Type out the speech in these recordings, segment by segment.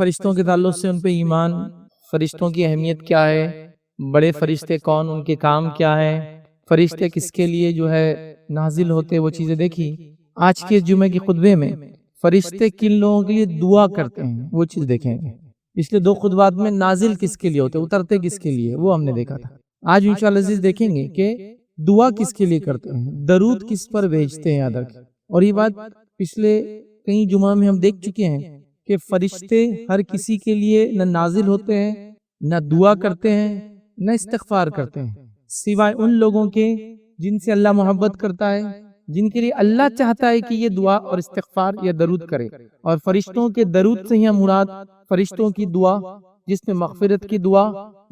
فرشتوں کے تعلق سے ان پہ ایمان، فرشتوں کی اہمیت کیا ہے، بڑے فرشتے کون، ان کے کام کیا ہے، فرشتے کس کے لیے جو ہے نازل ہوتے، وہ چیزیں دیکھی۔ آج کے جمعے کی خطبے میں فرشتے کن لوگوں کے لیے دعا کرتے ہیں وہ چیز دیکھیں گے۔ اس لیے 2 خطبات میں نازل کس کے لیے ہوتے، اترتے کس کے لیے، وہ ہم نے دیکھا تھا۔ آج انشاءاللہ عزیز دیکھیں گے کہ دعا کس کے لیے کرتے ہیں، درود کس پر بھیجتے ہیں، یاد رکھیں۔ اور یہ بات پچھلے کئی جمعہ میں ہم دیکھ چکے ہیں کہ فرشتے ہر کسی کے لیے نہ نازل ہوتے ہیں، نہ دعا کرتے ہیں، نہ استغفار کرتے ہیں، سوائے ان لوگوں کے جن سے اللہ محبت کرتا ہے، جن کے لیے اللہ چاہتا ہے کہ یہ دعا اور استغفار یا درود کرے۔ اور فرشتوں کے درود سے ہی مراد فرشتوں کی دعا، جس میں مغفرت کی دعا،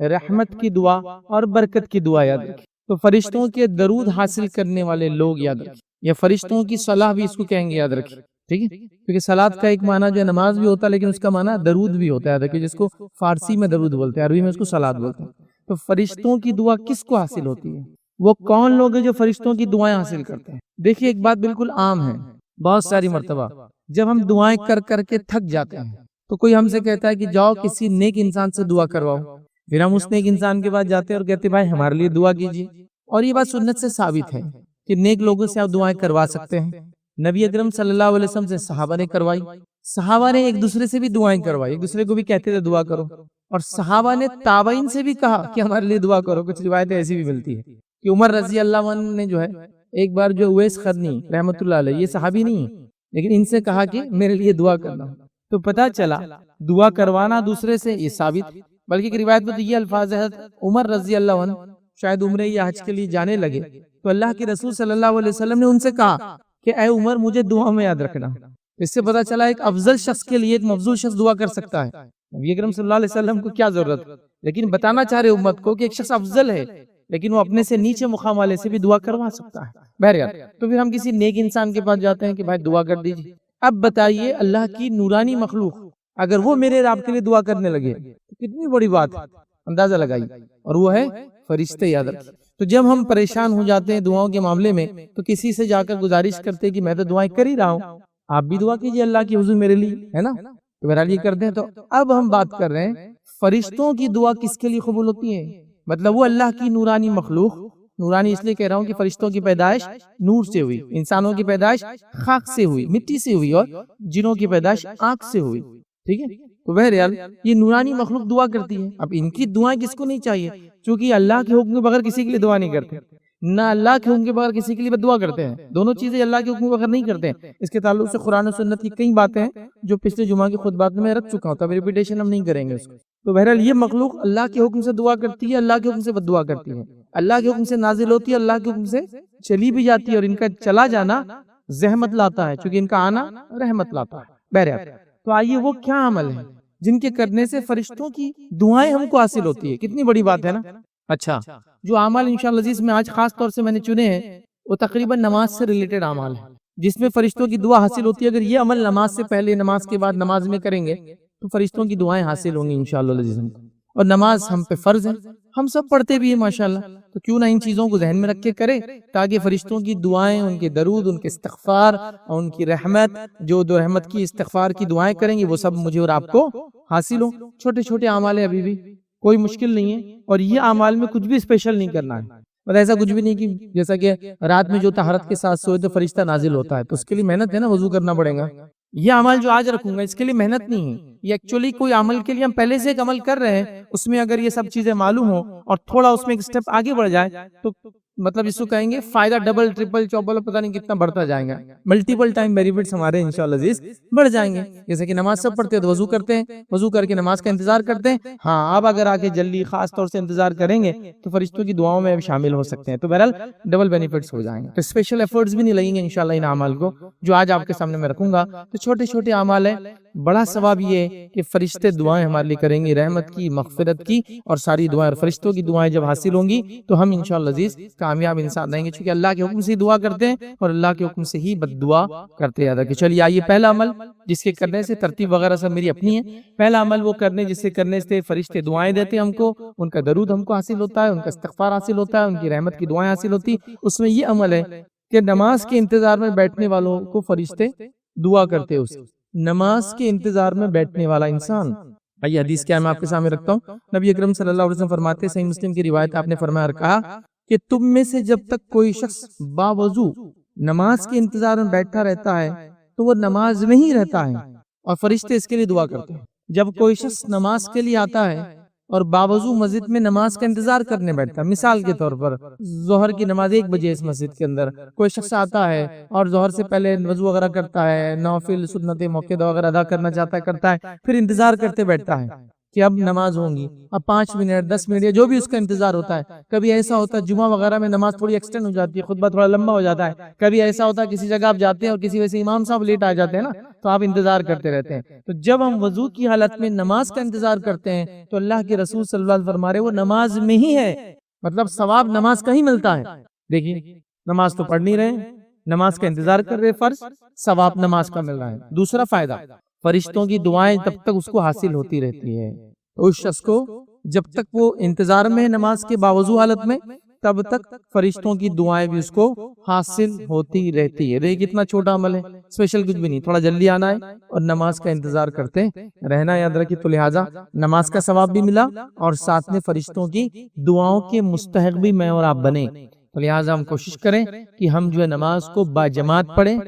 رحمت کی دعا اور برکت کی دعا یاد رکھیں۔ تو فرشتوں کے درود حاصل کرنے والے لوگ یاد رکھیں، یا فرشتوں کی صلاح بھی اس کو کہیں گے، یاد رکھیں، ٹھیک ہے؟ کیونکہ صلاۃ کا ایک معنی جو ہے نماز بھی ہوتا ہے، لیکن اس کا معنی درود بھی ہوتا ہے، یاد رکھیں، جس کو فارسی میں درود بولتے ہیں، عربی میں اس کو صلاۃ بولتے ہیں۔ تو فرشتوں کی دعا کس کو حاصل ہوتی ہے؟ وہ کون لوگ ہیں جو فرشتوں کی دعائیں حاصل کرتے ہیں؟ دیکھیے ایک بات بالکل عام ہے، بہت ساری مرتبہ جب ہم دعائیں کر کر کے تھک جاتے ہیں تو کوئی ہم سے کہتا ہے کہ جاؤ کسی نیک انسان سے دعا کرواؤ، پھر ہم اس نیک انسان کے پاس جاتے ہیں اور کہتے ہیں بھائی ہمارے لیے دعا کیجیے۔ اور یہ بات سنت سے ثابت ہے کہ نیک لوگوں سے آپ دعائیں کروا سکتے ہیں۔ نبی اکرم صلی اللہ علیہ وسلم سے صحابہ نے کروائی، صحابہ نے ایک دوسرے سے بھی دعائیں کروائی، ایک دوسرے کو بھی کہتے تھے دعا کرو، اور صحابہ نے تابعین سے بھی کہا کہ ہمارے لیے دعا کرو۔ کچھ روایتیں ایسی بھی ملتی ہے کہ عمر رضی اللہ عنہ نے جو ہے ایک بار جو اویس قرنی رحمۃ اللہ علیہ، یہ صحابی نہیں ہے لیکن ان سے کہا کہ میرے لیے دعا کرنا، تو پتہ چلا دعا کروانا دوسرے سے یہ ثابت، بلکہ ایک روایت میں تو یہ الفاظ ہے عمر رضی اللہ عنہ شاید عمرے یا حج کے لیے جانے لگے تو اللہ کے رسول صلی اللہ علیہ وسلم نے ان سے کہا کہ اے عمر مجھے دعا میں یاد رکھنا۔ اس سے پتہ چلا ایک افضل شخص کے لیے ایک مفضول شخص دعا کر سکتا ہے۔ نبی اکرم صلی اللہ علیہ وسلم کو کیا ضرورت، لیکن بتانا چاہ رہے امت کو کہ ایک شخص افضل ہے لیکن وہ اپنے سے نیچے مقام والے سے بھی دعا کروا سکتا ہے۔ بہرحال تو پھر ہم کسی نیک انسان کے پاس جاتے ہیں کہ بھائی دعا کر دیجیے۔ اب بتائیے اللہ کی نورانی مخلوق اگر وہ میرے آپ کے لیے دعا کرنے لگے تو کتنی بڑی بات ہے، اندازہ لگائیے، اور وہ ہے فرشتے، یاد رکھیں۔ تو جب ہم پریشان ہو جاتے ہیں دعاؤں کے معاملے میں تو کسی سے جا کر گزارش کرتے ہیں کہ میں تو دعائیں کر ہی رہا ہوں، آپ بھی دعا کیجیے اللہ کی حضور میرے لیے، ہے نا؟ تو بہرحال یہ کرتے ہیں۔ تو اب ہم بات کر رہے ہیں فرشتوں کی دعا کس کے لیے قبول ہوتی ہے، مطلب وہ اللہ کی نورانی مخلوق، نورانی اس لیے کہہ رہا ہوں کہ فرشتوں کی پیدائش نور سے ہوئی، انسانوں کی پیدائش خاک سے ہوئی، مٹی سے ہوئی، اور جنوں کی پیدائش آنکھ سے ہوئی، ٹھیک ہے؟ تو بہرحال یہ نورانی مخلوق دعا کرتی ہے۔ اب ان کی دعائیں کس کو نہیں چاہیے، چونکہ اللہ کے حکم کے بغیر کسی کے لیے دعا نہیں کرتے، نہ اللہ کے حکم کے بغیر کسی کے لیے دعا کرتے ہیں، دونوں چیزیں اللہ کے حکم کے بغیر نہیں کرتے ہیں۔ اس کے تعلق سے قرآن و سنت کی کئی باتیں ہیں جو پچھلے جمعہ کی خطبات میں رکھ چکا ہوں، تو ریپیٹیشن ہم نہیں کریں گے اس کو۔ تو بہرحال یہ مخلوق اللہ کے حکم سے دعا کرتی ہے، اللہ کے حکم سے بد دعا کرتی ہے، اللہ کے حکم سے نازل ہوتی ہے، اللہ کے حکم سے چلی بھی جاتی ہے، اور ان کا چلا جانا زحمت لاتا ہے چونکہ ان کا آنا رحمت لاتا ہے۔ بہرحال تو آئیے وہ کیا عمل ہے جن کے کرنے سے فرشتوں کی دعائیں ہم کو حاصل ہوتی ہے، کتنی بڑی بات ہے نا۔ اچھا، جو اعمال انشاءاللہ عزیز میں آج خاص طور سے میں نے چنے ہیں وہ تقریباً نماز سے ریلیٹڈ اعمال ہیں جس میں فرشتوں کی دعا حاصل ہوتی ہے۔ اگر یہ عمل نماز سے پہلے، نماز کے بعد، نماز میں کریں گے تو فرشتوں کی دعائیں حاصل ہوں گی انشاءاللہ عزیز۔ اور نماز ہم پہ فرض ہے، ہم سب پڑھتے بھی ہیں ماشاءاللہ، تو کیوں نہ ان چیزوں کو ذہن میں رکھ کے کرے تاکہ فرشتوں کی دعائیں، ان کے درود، ان کے استغفار اور ان کی رحمت، جو دو رحمت کی استغفار کی دعائیں کریں گے وہ سب مجھے اور آپ کو حاصل ہو۔ چھوٹے چھوٹے اعمال ہیں، ابھی بھی کوئی مشکل نہیں ہے، اور یہ اعمال میں کچھ بھی اسپیشل نہیں کرنا ہے، اور ایسا کچھ بھی نہیں کہ جیسا کہ رات میں جو طہارت کے ساتھ سوئے تو فرشتہ نازل ہوتا ہے، تو اس کے لیے محنت ہے نا، وضو کرنا پڑے گا۔ یہ عمل جو آج رکھوں گا اس کے لیے محنت نہیں ہے، یہ ایکچولی کوئی عمل کے لیے ہم پہلے سے ایک عمل کر رہے ہیں، اس میں اگر یہ سب چیزیں معلوم ہو اور تھوڑا اس میں ایک سٹیپ آگے بڑھ جائے تو مطلب اس کو کہیں گے فائدہ ڈبل ٹرپل چوبل پتہ نہیں کتنا بڑھتا جائے گا، ملٹیپل ٹائم بینیفٹس ہمارے انشاءاللہ عزیز بڑھ جائیں گے۔ جیسے کہ نماز سب پڑھتے ہیں تو وضو کرتے ہیں، وضو کر کے نماز کا انتظار کرتے ہیں، ہاں اب اگر آگے جلدی خاص طور سے انتظار کریں گے تو فرشتوں کی دعاؤں میں شامل ہو سکتے ہیں، تو بہرحال ڈبل بینیفٹس ہو جائیں گے۔ تو اسپیشل ایفرٹس بھی نہیں لگیں گے انشاءاللہ ان اعمال کو جو آج آپ کے سامنے میں رکھوں گا۔ تو چھوٹے چھوٹے اعمال ہیں، بڑا ثواب یہ ہے کہ فرشتے دعائیں ہمارے لیے کریں گے، رحمت کی، مغفرت کی، اور ساری دعائیں، اور فرشتوں کی دعائیں جب حاصل ہوں گی تو ہم انشاءاللہ عزیز کامیاب انسان رہیں گے، چونکہ اللہ کے حکم سے دعا کرتے ہیں اور اللہ کے حکم سے ہی بد دعا کرتے ہیں۔ کہ چلیے آئیے پہلا عمل جس کے کرنے سے، ترتیب وغیرہ سب میری اپنی ہے، پہلا عمل وہ کرنے جس سے کرنے سے فرشتے دعائیں دیتے ہیں ہم کو، ان کا درود ہم کو حاصل ہوتا ہے، ان کا استغفار حاصل ہوتا ہے، ان کی رحمت کی دعائیں حاصل ہوتی۔ اس میں یہ عمل ہے کہ نماز کے انتظار میں بیٹھنے والوں کو فرشتے دعا کرتے ہیں، نماز کے انتظار میں بیٹھنے والا انسان. آئیے حدیث کیا میں آپ کے سامنے رکھتا ہوں. نبی اکرم صلی اللہ علیہ وسلم فرماتے ہیں، صحیح مسلم کی روایت، آپ نے فرمایا اور کہا کہ تم میں سے جب تک کوئی شخص باوضو نماز کے انتظار میں بیٹھا رہتا ہے تو وہ نماز میں ہی رہتا ہے اور فرشتے اس کے لیے دعا کرتے ہیں. جب کوئی شخص نماز کے لیے آتا ہے اور باوضو مسجد میں نماز کا انتظار کرنے بیٹھتا ہے، مثال کے طور پر ظہر کی نماز 1 بجے اس مسجد کے اندر کوئی شخص آتا ہے اور ظہر سے پہلے وضو وغیرہ کرتا ہے، نوافل سنت موقع وغیرہ ادا کرنا چاہتا ہے، کرتا ہے، پھر انتظار کرتے بیٹھتا ہے کہ اب نماز ہوں گی، اب 5 منٹ 10 منٹ یا جو بھی اس کا انتظار ہوتا ہے. کبھی ایسا ہوتا ہے جمعہ وغیرہ میں نماز تھوڑی ایکسٹینڈ ہو جاتی ہے، خطبہ تھوڑا لمبا ہو جاتا ہے. کبھی ایسا ہوتا ہے کسی جگہ آپ جاتے ہیں اور کسی وجہ سے امام صاحب لیٹ آ جاتے ہیں نا، تو آپ انتظار کرتے رہتے ہیں. تو جب ہم وضو کی حالت میں نماز کا انتظار کرتے ہیں تو اللہ کے رسول صلی اللہ علیہ وسلم فرما رہے وہ نماز میں ہی ہے، مطلب ثواب نماز کا ہی ملتا ہے. دیکھیے نماز تو پڑھ نہیں رہے، نماز کا انتظار کر رہے، فرض ثواب نماز کا مل رہا ہے. دوسرا فائدہ، فرشتوں کی دعائیں تب تک اس کو حاصل ہوتی رہتی ہے. اس شخص کو جب تک وہ انتظار میں ہے نماز کے باوضو حالت میں، تب تک فرشتوں کی دعائیں بھی اس کو حاصل ہوتی رہتی ہے. دیکھیں کتنا چھوٹا عمل ہے، اسپیشل کچھ بھی نہیں، تھوڑا جلدی آنا ہے اور نماز کا انتظار کرتے رہنا یاد رکھیے. تو لہٰذا نماز کا ثواب بھی ملا اور ساتھ میں فرشتوں کی دعاؤں کے مستحق بھی میں اور آپ بنے. تو لہٰذا ہم کوشش کریں کہ ہم جو ہے نماز کو باجماعت پڑھیں،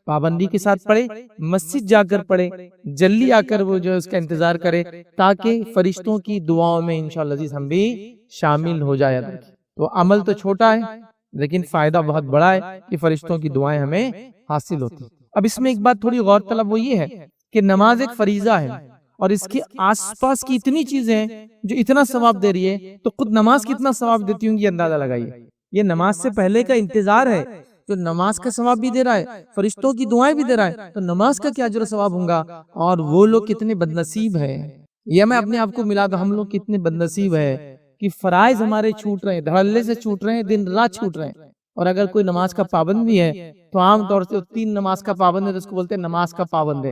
پابندی کے ساتھ پڑھے، مسجد جا کر پڑھے، جلدی آ کر وہ جو اس کا انتظار کرے تاکہ فرشتوں کی دعاؤں میں انشاءاللہ عزیز ہم بھی شامل ہو جائے. تو عمل تو چھوٹا ہے لیکن فائدہ بہت بڑا ہے کہ فرشتوں کی دعائیں ہمیں حاصل ہوتی. اب اس میں ایک بات تھوڑی غور طلب وہ یہ ہے کہ نماز ایک فریضہ ہے اور اس کے آس پاس کی اتنی چیزیں ہیں جو اتنا ثواب دے رہی ہے، تو خود نماز کتنا ثواب دیتی ہوں گی اندازہ لگائیے. یہ نماز سے پہلے کا انتظار ہے جو نماز کا ثواب بھی دے رہا ہے، فرشتوں کی دعائیں بھی دے رہا ہے، تو نماز کا کیا اجر و ثواب ہوگا. اور وہ لوگ کتنے بدنصیب ہیں، یہ میں اپنے آپ کو ملا دوں، ہم لوگ کتنے بدنصیب ہیں کہ فرائض ہمارے چھوٹ رہے ہیں، دھڑلے سے چھوٹ رہے ہیں، دن رات چھوٹ رہے ہیں. اور اگر کوئی نماز کا پابند بھی ہے تو عام طور سے 3 نماز کا پابند ہے تو اس کو بولتے ہیں نماز کا پابند ہے،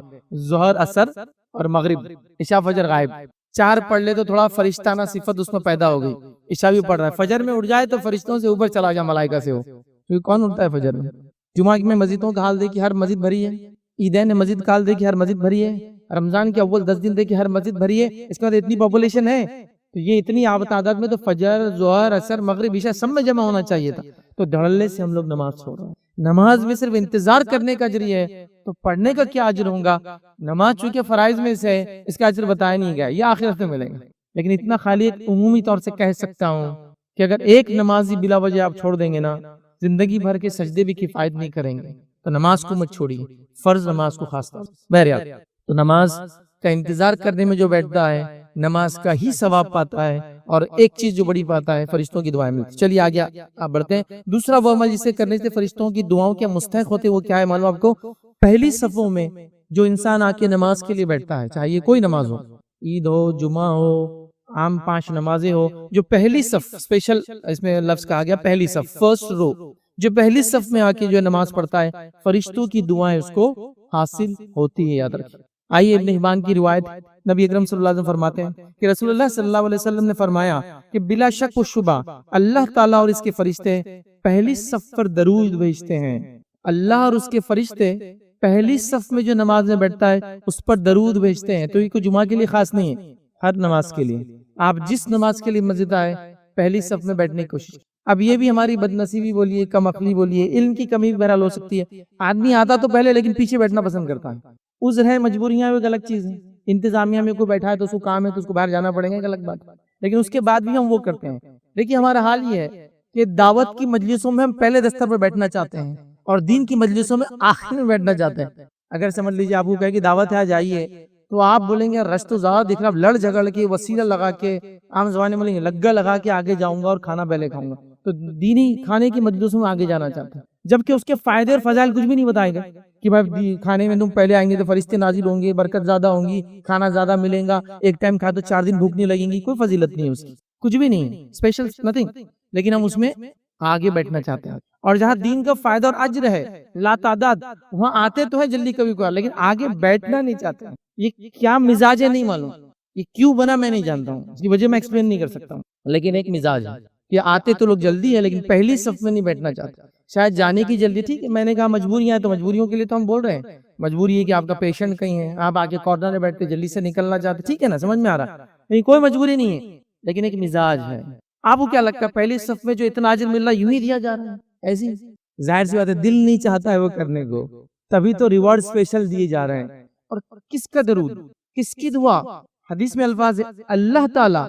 ظہر عصر اور مغرب، عشاء فجر غائب. 4 پڑھ لے تو تھوڑا فرشتانہ صفت اس میں پیدا ہو گئی، عشاء بھی پڑھ رہا ہے، فجر میں اٹھ جائے تو فرشتوں سے اوپر چلا جائے، ملائکہ سے ہو. کیونکہ کون اٹھتا ہے فجر میں؟ جمعہ میں مسجدوں کا حال دیکھیے، ہر مسجد بھری ہے. عیدین مسجد کا حال دیکھیے، ہر مسجد بھری ہے. رمضان کے اول 10 دن دیکھیے، ہر مسجد بھری ہے. اس کے بعد اتنی پاپولیشن ہے تو یہ اتنی تعداد میں تو فجر ظہر عصر مغرب عشاء سب میں جمع ہونا چاہیے تھا. تو دھڑلے سے ہم لوگ نماز چھوڑ رہے ہیں. نماز میں صرف انتظار کرنے کا اجر ہے تو پڑھنے کا کیا اجر ہوگا. نماز چونکہ فرائض میں سے ہے، اس کا اجر بتایا نہیں گیا، یہ آخرت میں ملے گا. لیکن اتنا خالی ایک عمومی طور سے کہہ سکتا ہوں کہ اگر ایک نمازی بلا وجہ آپ چھوڑ دیں گے نا، زندگی بھر کے سجدے بھی کفایت نہیں کریں گے. تو نماز کو مت چھوڑیے، فرض نماز کو خاص طور سے. بہرحال تو نماز کا انتظار کرنے میں جو بیٹھتا ہے نماز کا ہی ثواب پاتا ہے، اور ایک چیز جو بڑی پاتا ہے فرشتوں کی دعائیں ملتی. چلیے آگے آپ بڑھتے ہیں. دوسرا وہ عمل جسے کرنے سے فرشتوں کی دعاؤں کے مستحق ہوتے وہ کیا ہے معلوم آپ کو؟ پہلی صفوں میں جو انسان آ کے نماز کے لیے بیٹھتا ہے، چاہے کوئی نماز ہو، عید ہو، جمعہ ہو، عام 5 نمازیں ہو، جو پہلی صف، اسپیشل اس میں لفظ کہا گیا پہلی صف، فرسٹ رو، جو پہلی صف میں آ کے جو نماز پڑھتا ہے فرشتوں کی دعائیں اس کو حاصل ہوتی ہے. یاد رکھیں. آئیے ابن حبان کی روایت، نبی اکرم صلی اللہ علیہ وسلم فرماتے ہیں کہ رسول اللہ صلی اللہ علیہ وسلم نے فرمایا کہ بلا شک و شبہ اللہ تعالیٰ اور اس کے فرشتے پہلی صف پر درود بھیجتے ہیں. اللہ اور اس کے فرشتے پہلی صف میں جو نماز میں بیٹھتا ہے اس پر درود بھیجتے ہیں. تو یہ کوئی جمعہ کے لیے خاص نہیں ہے، ہر نماز کے لیے. آپ جس نماز کے لیے مسجد آئے پہلی صف میں بیٹھنے کی کوشش. اب یہ بھی ہماری بدنصیبی بولیے، کم عقلی بولیے، علم کی کمی بھی بہرحال ہو سکتی ہے. آدمی آتا تو پہلے لیکن پیچھے بیٹھنا پسند کرتا ہے. عذر ہے، مجبوریاں ایک الگ چیز ہے. انتظامیہ میں کوئی بیٹھا ہے تو اس کو کام ہے تو اس کو باہر جانا پڑے گا، ایک الگ بات. لیکن اس کے بعد بھی ہم وہ کرتے ہیں. دیکھیے ہمارا حال یہ ہے کہ دعوت کی مجلسوں میں ہم پہلے دستر پر بیٹھنا چاہتے ہیں اور دین کی مجلسوں میں آخر میں بیٹھنا چاہتے ہیں. اگر سمجھ لیجیے آپ کو کہے کہ دعوت ہے جائیے تو آپ بولیں گے رش تو زیادہ دکھ رہا، لڑ جھگڑ کے وسیلہ لگا کے، عام زبانے میں بولیں گے لگا لگا کے آگے جاؤں گا اور کھانا پہلے کھاؤں گا. تو دینی کھانے کی مجلسوں میں آگے جانا چاہتے ہیں، جبکہ اس کے فائدے اور فضائل کچھ بھی نہیں بتائے گا کہ بھائی کھانے میں تم پہلے آئیں گے تو فرشتے نازل ہوں گے، برکت زیادہ ہوں گی، کھانا زیادہ ملے گا، ایک ٹائم کھا تو 4 دن بھوک نہیں لگیں گی. کوئی فضیلت نہیں ہے اس کی، کچھ بھی نہیں، اسپیشل نتھنگ. لیکن ہم اس میں آگے بیٹھنا چاہتے ہیں. اور جہاں دین کا فائدہ اور اجر ہے لا تعداد، وہاں آتے تو ہے جلدی کبھی کبھار، لیکن آگے بیٹھنا نہیں چاہتے. یہ کیا مزاج ہے نہیں معلوم، یہ کیوں بنا میں نہیں جانتا ہوں، اس کی وجہ میں ایکسپلین نہیں کر سکتا ہوں، لیکن ایک مزاج ہے کہ آتے تو لوگ جلدی ہے لیکن پہلی صف میں نہیں بیٹھنا چاہتے. شاید جانے کی جلدی، ٹھیک ہے، میں نے کہا مجبوریاں ہیں تو مجبوریوں کے لیے تو ہم بول رہے ہیں، مجبوری ہے کہ آپ کا پیشنٹ کہیں ہے، آپ آگے کارنر میں بیٹھتے جلدی سے نکلنا چاہتے، ٹھیک ہے نا، سمجھ میں آ رہا ہے، کوئی مجبوری نہیں ہے، لیکن ایک مزاج ہے۔ آپ کو کیا لگتا ہے پہلی صف میں جو اتنا اجر مل رہا ہے یوں ہی دیا جا رہا ہے؟ ایسی ظاہر سی بات ہے دل نہیں چاہتا ہے وہ کرنے کو، تبھی تو ریوارڈ اسپیشل دیے جا رہے ہیں۔ اور کس کا درود، کس کی دعا؟ حدیث میں الفاظ ہے اللہ تعالیٰ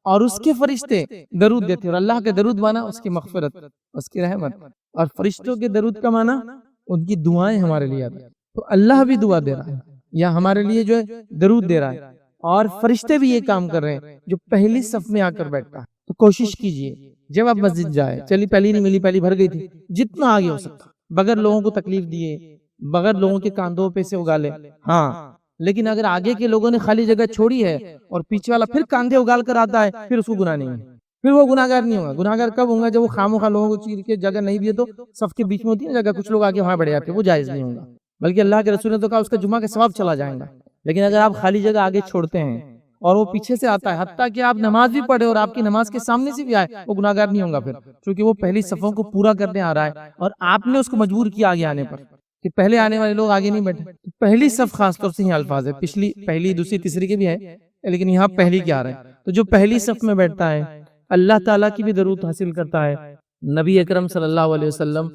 اور اس کے فرشتے درود دیتے ہیں، اور اللہ کے درود مانا اس کی مغفرت، اس کی رحمت، اور فرشتوں کے درود کا مانا ان کی دعائیں ہمارے لیے آتی ہیں۔ تو اللہ بھی دعا دے رہا ہے یا ہمارے لیے جو ہے درود دے رہا ہے، اور فرشتے بھی یہ کام کر رہے ہیں جو پہلی صف میں آ کر بیٹھتا ہے۔ تو کوشش کیجئے جب آپ مسجد جائے، چلی پہلی نہیں ملی، پہلی بھر گئی تھی، جتنا آگے ہو سکتا بغیر لوگوں کو تکلیف دیے، بغیر لوگوں کے کاندھوں پہ سے اگالے، ہاں، لیکن اگر آگے کے لوگوں نے خالی جگہ چھوڑی ہے اور پیچھے والا پھر کاندھے اگال کر آتا ہے، پھر اس کو گناہ نہیں ہے، پھر وہ گناہگار نہیں ہوگا۔ گناہگار کب ہوگا؟ جب وہ خامخواہ لوگوں کو چیر کے جگہ نہیں بھی ہے تو صف کے بیچ میں ہوتی ہے جگہ، کچھ لوگ آگے وہاں بڑھ جاتے ہیں، وہ جائز نہیں ہوگا، بلکہ اللہ کے رسول نے تو کہا اس کا جمعہ کا ثواب چلا جائے گا۔ لیکن اگر آپ خالی جگہ آگے چھوڑتے ہیں اور وہ پیچھے سے آتا ہے، حتیٰ کہ آپ نماز بھی پڑھے اور آپ کی نماز کے سامنے سے بھی آئے، وہ گناہگار نہیں ہوگا پھر، کیونکہ وہ پہلی صفوں کو پورا کرنے آ رہا ہے اور آپ نے اس کو مجبور کیا آگے آنے پر کہ پہلے آنے والے لوگ آگے نہیں بیٹھے۔ پہلی صف خاص طور سے یہ الفاظ ہے، پچھلی پہلی دوسری تیسری کے بھی ہے لیکن یہاں پہلی کیا آ رہا ہے۔ تو جو پہلی صف میں بیٹھتا ہے اللہ تعالیٰ کی بھی درود حاصل کرتا ہے۔ نبی اکرم صلی اللہ علیہ وسلم